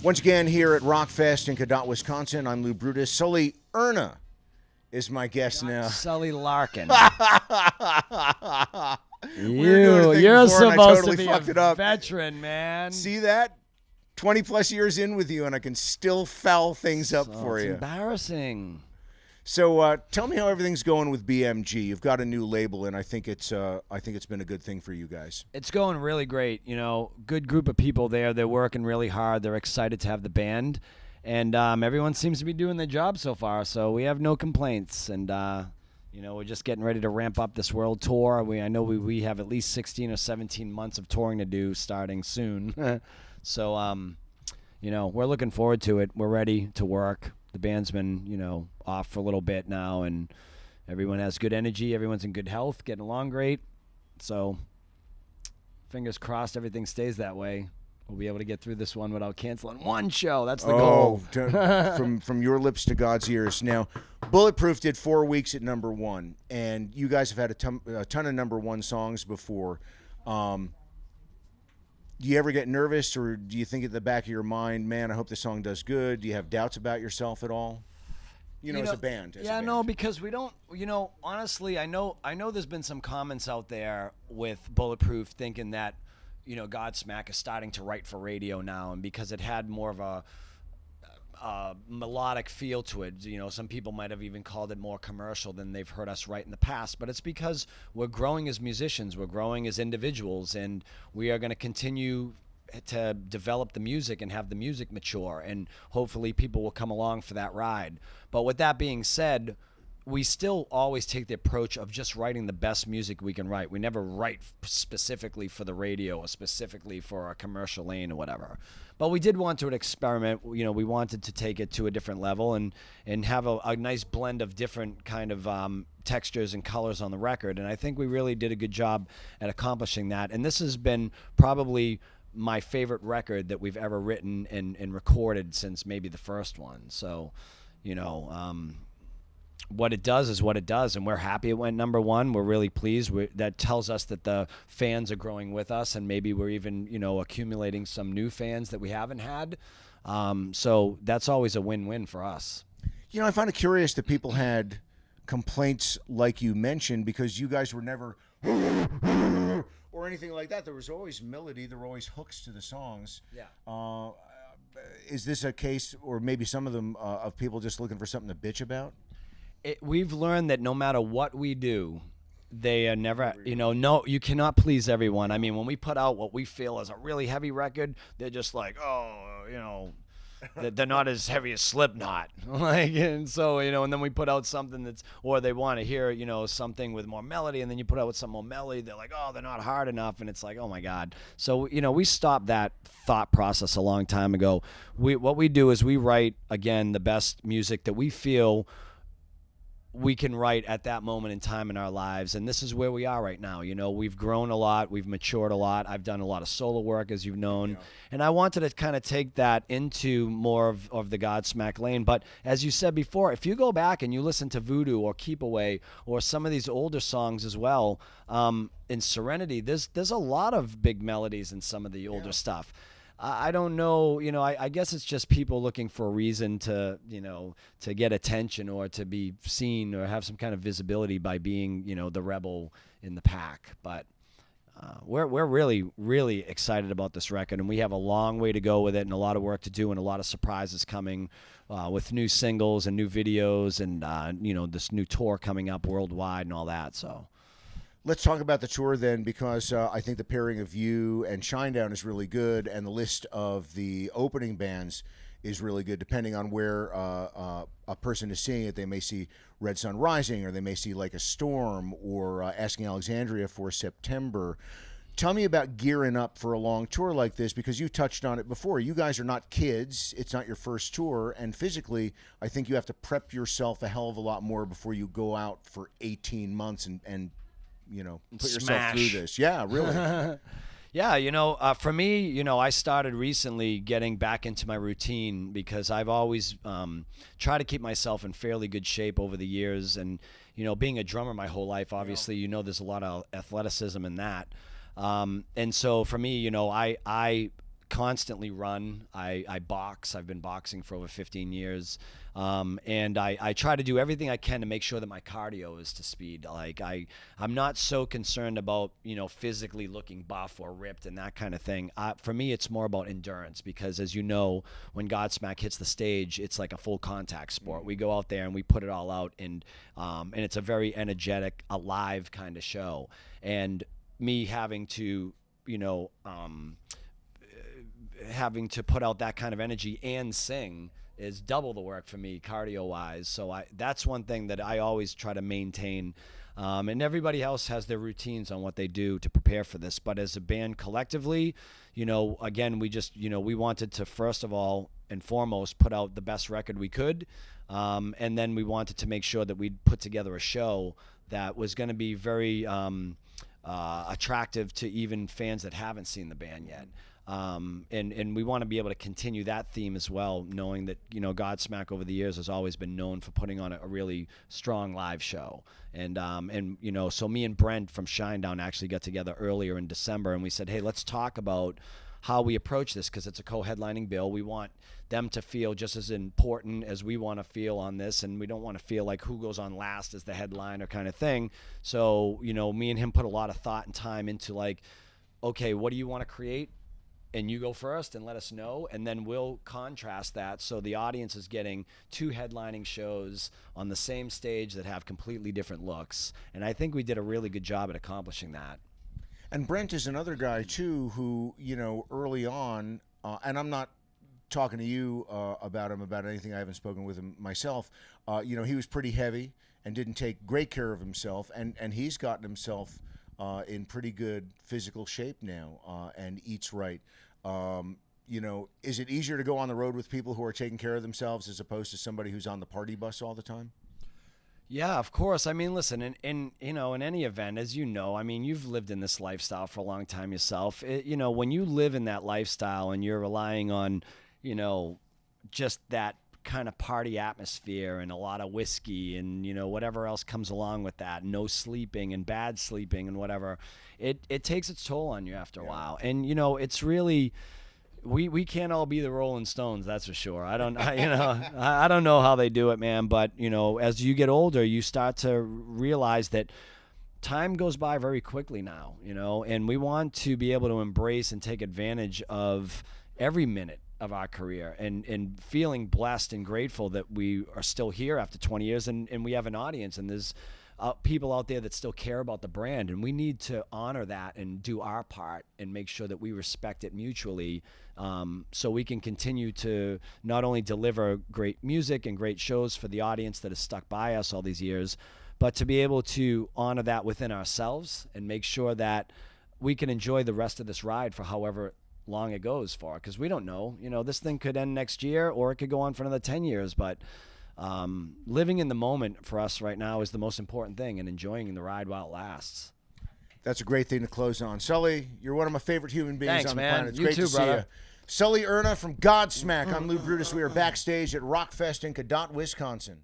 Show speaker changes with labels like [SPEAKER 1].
[SPEAKER 1] Once again, here at Rockfest in Cadott, Wisconsin, I'm Lou Brutus. Sully Erna is my guest now.
[SPEAKER 2] Sully Larkin.
[SPEAKER 1] You're
[SPEAKER 2] supposed
[SPEAKER 1] totally
[SPEAKER 2] to be
[SPEAKER 1] fucked it
[SPEAKER 2] a
[SPEAKER 1] up.
[SPEAKER 2] veteran, man.
[SPEAKER 1] See that? 20 plus years in with you, and I can still foul things up for you.
[SPEAKER 2] It's embarrassing.
[SPEAKER 1] So tell me how everything's going with BMG. You've got a new label, and I think it's been a good thing for you guys.
[SPEAKER 2] It's going really great. You know, good group of people there. They're working really hard. They're excited to have the band, and everyone seems to be doing their job so far. So we have no complaints, and you know, we're just getting ready to ramp up this world tour. I know we have at least 16 or 17 months of touring to do starting soon. So you know, we're looking forward to it. We're ready to work. The band's been, you know, off for a little bit now, and everyone has good energy. Everyone's in good health, getting along great. So fingers crossed everything stays that way. We'll be able to get through this one without canceling one show. That's the goal.
[SPEAKER 1] From your lips to God's ears. Now, Bulletproof did 4 weeks at #1, and you guys have had a ton of #1 songs before. Do you ever get nervous, or do you think at the back of your mind, man, I hope the song does good? Do you have doubts about yourself at all? You know, as a band.
[SPEAKER 2] No, because we don't, you know, honestly, I know there's been some comments out there with Bulletproof thinking that, you know, GODSMACK is starting to write for radio now, and because it had more of a melodic feel to it. You know, some people might have even called it more commercial than they've heard us write in the past, but it's because we're growing as musicians, we're growing as individuals, and we are going to continue to develop the music and have the music mature, and hopefully people will come along for that ride. But with that being said, we still always take the approach of just writing the best music we can write. We never write specifically for the radio or specifically for a commercial lane or whatever. But we did want to experiment. You know, we wanted to take it to a different level and have a nice blend of different kind of textures and colors on the record. And I think we really did a good job at accomplishing that. And this has been probably my favorite record that we've ever written and recorded since maybe the first one. So, you know, what it does is what it does, and we're happy it went #1. We're really pleased. That tells us that the fans are growing with us, and maybe we're even, you know, accumulating some new fans that we haven't had. So that's always a win-win for us.
[SPEAKER 1] You know, I find it curious that people had complaints like you mentioned, because you guys were never or anything like that. There was always melody. There were always hooks to the songs.
[SPEAKER 2] Yeah.
[SPEAKER 1] Is this a case, or maybe some of them, of people just looking for something to bitch about?
[SPEAKER 2] We've learned that no matter what we do, they are never, you know, no, you cannot please everyone. I mean, when we put out what we feel is a really heavy record, they're just like, oh, you know, they're not as heavy as Slipknot. Like, and so, you know, and then we put out something that's, or they want to hear, you know, something with more melody, and then you put out with some more melody, they're like, oh, they're not hard enough, and it's like, oh my God. So, you know, we stopped that thought process a long time ago. What we do is we write, again, the best music that we feel we can write at that moment in time in our lives, and this is where we are right now. You know, we've grown a lot, we've matured a lot. I've done a lot of solo work, as you've known, and I wanted to kind of take that into more of the GODSMACK lane. But as you said before, if you go back and you listen to Voodoo or Keep Away or some of these older songs as well, in Serenity, there's a lot of big melodies in some of the older stuff. I don't know, you know, I guess it's just people looking for a reason to, you know, to get attention or to be seen or have some kind of visibility by being, you know, the rebel in the pack. But we're really, really excited about this record, and we have a long way to go with it and a lot of work to do and a lot of surprises coming with new singles and new videos and, you know, this new tour coming up worldwide and all that, so.
[SPEAKER 1] Let's talk about the tour then, because I think the pairing of you and Shinedown is really good, and the list of the opening bands is really good. Depending on where a person is seeing it, they may see Red Sun Rising, or they may see Like a Storm, or Asking Alexandria for September. Tell me about gearing up for a long tour like this, because you touched on it before. You guys are not kids. It's not your first tour, and physically, I think you have to prep yourself a hell of a lot more before you go out for 18 months and you know, put yourself through this. Yeah, really.
[SPEAKER 2] Yeah, you know, for me, you know, I started recently getting back into my routine because I've always tried to keep myself in fairly good shape over the years. And, you know, being a drummer my whole life, obviously, you know, there's a lot of athleticism in that. And so for me, you know, I constantly run. I box. I've been boxing for over 15 years. And I try to do everything I can to make sure that my cardio is to speed. Like I'm not so concerned about, physically looking buff or ripped and that kind of thing. For me, it's more about endurance because, as you know, when Godsmack hits the stage, it's like a full contact sport. We go out there and we put it all out, and it's a very energetic, alive kind of show. And me having to, having to put out that kind of energy and sing is double the work for me cardio wise. So that's one thing that I always try to maintain. And everybody else has their routines on what they do to prepare for this. But as a band collectively, again, we wanted to first of all and foremost put out the best record we could. And then we wanted to make sure that we'd put together a show that was going to be very attractive to even fans that haven't seen the band yet. And we want to be able to continue that theme as well, knowing that, Godsmack over the years has always been known for putting on a really strong live show. And so me and Brent from Shinedown actually got together earlier in December, and we said, hey, let's talk about how we approach this, because it's a co-headlining bill. We want them to feel just as important as we want to feel on this, and we don't want to feel like who goes on last as the headliner kind of thing. So, me and him put a lot of thought and time into like, okay, what do you want to create? And you go first and let us know, and then we'll contrast that so the audience is getting two headlining shows on the same stage that have completely different looks. And I think we did a really good job at accomplishing that.
[SPEAKER 1] And Brent is another guy too who, early on, and I'm not talking to you about anything. I haven't spoken with him myself. He was pretty heavy and didn't take great care of himself, and he's gotten himself in pretty good physical shape now, and eats right. Is it easier to go on the road with people who are taking care of themselves as opposed to somebody who's on the party bus all the time?
[SPEAKER 2] Yeah, of course. I mean, listen, in any event, as you know, I mean, you've lived in this lifestyle for a long time yourself. When you live in that lifestyle and you're relying on, just that kind of party atmosphere and a lot of whiskey and, whatever else comes along with that, no sleeping and bad sleeping and whatever, it takes its toll on you after a while. And, it's really... We can't all be the Rolling Stones, that's for sure. I don't know how they do it, man. But as you get older, you start to realize that time goes by very quickly now. And we want to be able to embrace and take advantage of every minute of our career, and feeling blessed and grateful that we are still here after 20 years, and we have an audience, and there's people out there that still care about the brand, and we need to honor that and do our part and make sure that we respect it mutually, so we can continue to not only deliver great music and great shows for the audience that has stuck by us all these years, but to be able to honor that within ourselves and make sure that we can enjoy the rest of this ride for however long it goes for, because we don't know. This thing could end next year or it could go on for another 10 years, but living in the moment for us right now is the most important thing, and enjoying the ride while it lasts.
[SPEAKER 1] That's a great thing to close on. Sully, you're one of my favorite human beings
[SPEAKER 2] Thanks,
[SPEAKER 1] on the
[SPEAKER 2] man.
[SPEAKER 1] planet. It's
[SPEAKER 2] You
[SPEAKER 1] great
[SPEAKER 2] too,
[SPEAKER 1] to see
[SPEAKER 2] brother.
[SPEAKER 1] you. Sully Erna from GODSMACK. I'm Lou Brutus. We are backstage at Rockfest in Cadott, Wisconsin.